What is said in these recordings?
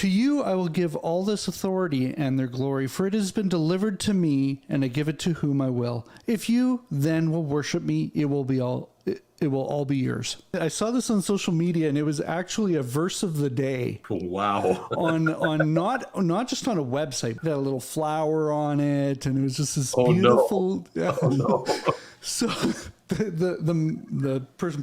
To you I will give all this authority and their glory, for it has been delivered to me, and I give it to whom I will. If you then will worship me, it will all be yours. I saw this on social media, and it was actually a verse of the day. Wow. on not just on a website. It had a little flower on it, and it was just this Oh, beautiful. no. Oh, no. So the person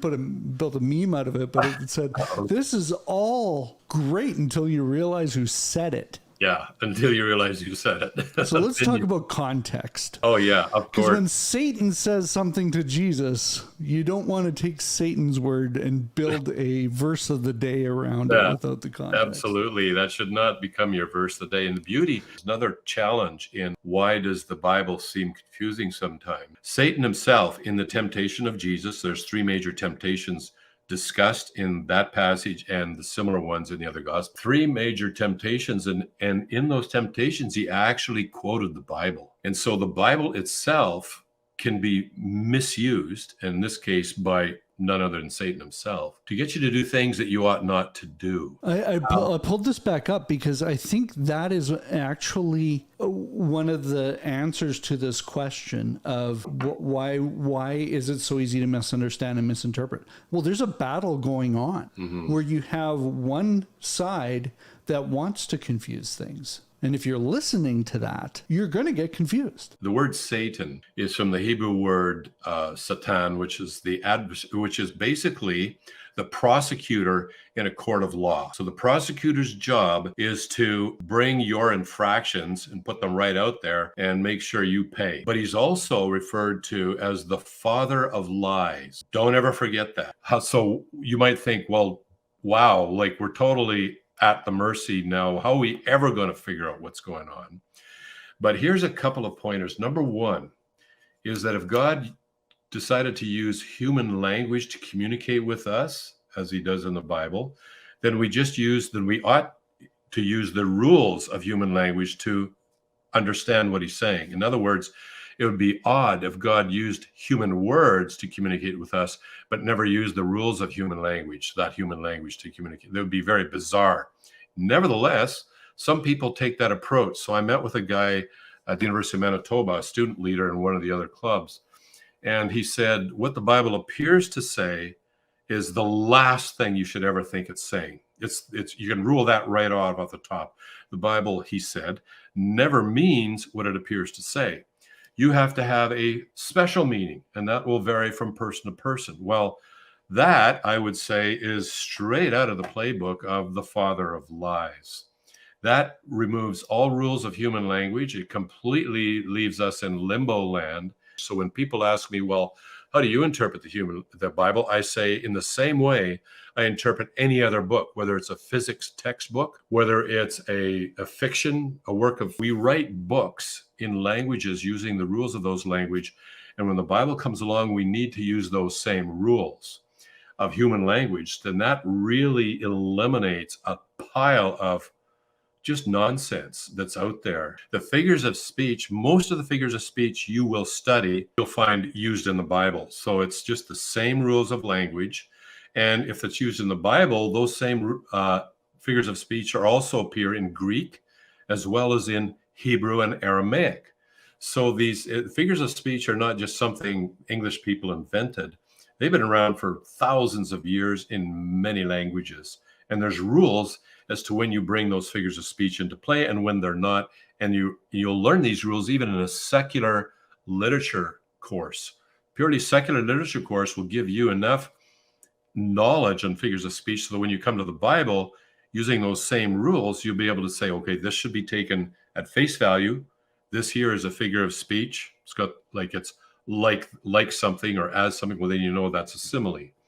built a meme out of it, but it said, "This is all great until you realize who said it." Yeah, until you realize you said it. So let's talk about context. Oh, yeah, of Because course. when Satan says something to Jesus, you don't want to take Satan's word and build a verse of the day around it without the context. Absolutely. That should not become your verse of the day. And the beauty is another challenge in why does the Bible seem confusing sometimes? Satan himself, in the temptation of Jesus, there's three major temptations discussed in that passage and the similar ones in the other gospels. Three major temptations, and in those temptations he actually quoted the Bible. And so the Bible itself can be misused, in this case by none other than Satan himself, to get you to do things that you ought not to do. I pulled this back up because I think that is actually one of the answers to this question of why is it so easy to misunderstand and misinterpret? Well, there's a battle going on where you have one side that wants to confuse things. And if you're listening to that, you're going to get confused. The word Satan is from the Hebrew word Satan, which is basically the prosecutor in a court of law. So the prosecutor's job is to bring your infractions and put them right out there and make sure you pay. But he's also referred to as the father of lies. Don't ever forget that. So you might think, well, wow, like we're totally at the mercy now. How are we ever going to figure out what's going on? But here's a couple of pointers. Number one is that if God decided to use human language to communicate with us, as he does in the Bible, then we ought to use the rules of human language to understand what he's saying. In other words, it would be odd if God used human words to communicate with us, but never used the rules of human language, that human language to communicate. That would be very bizarre. Nevertheless, some people take that approach. So I met with a guy at the University of Manitoba, a student leader in one of the other clubs. And he said, what the Bible appears to say is the last thing you should ever think it's saying. You can rule that right off the top. The Bible, he said, never means what it appears to say. You have to have a special meaning, and that will vary from person to person. Well, that, I would say, is straight out of the playbook of the father of lies. That removes all rules of human language. It completely leaves us in limbo land. So when people ask me, well, how do you interpret the Bible? I say, in the same way I interpret any other book, whether it's a physics textbook, whether it's a fiction, a work of, we write books in languages using the rules of those language. And when the Bible comes along, we need to use those same rules of human language. Then that really eliminates a pile of just nonsense that's out there. The figures of speech, most of the figures of speech you will study, you'll find used in the Bible. So it's just the same rules of language. And if it's used in the Bible, those same figures of speech also appear in Greek as well as in Hebrew and Aramaic. So these figures of speech are not just something English people invented. They've been around for thousands of years in many languages. And there's rules as to when you bring those figures of speech into play and when they're not. And you'll learn these rules even in a secular literature course. Purely secular literature course will give you enough knowledge on figures of speech so that when you come to the Bible, using those same rules, you'll be able to say, okay, this should be taken at face value. This here is a figure of speech. It's got it's like something or as something, well, then you know that's a simile.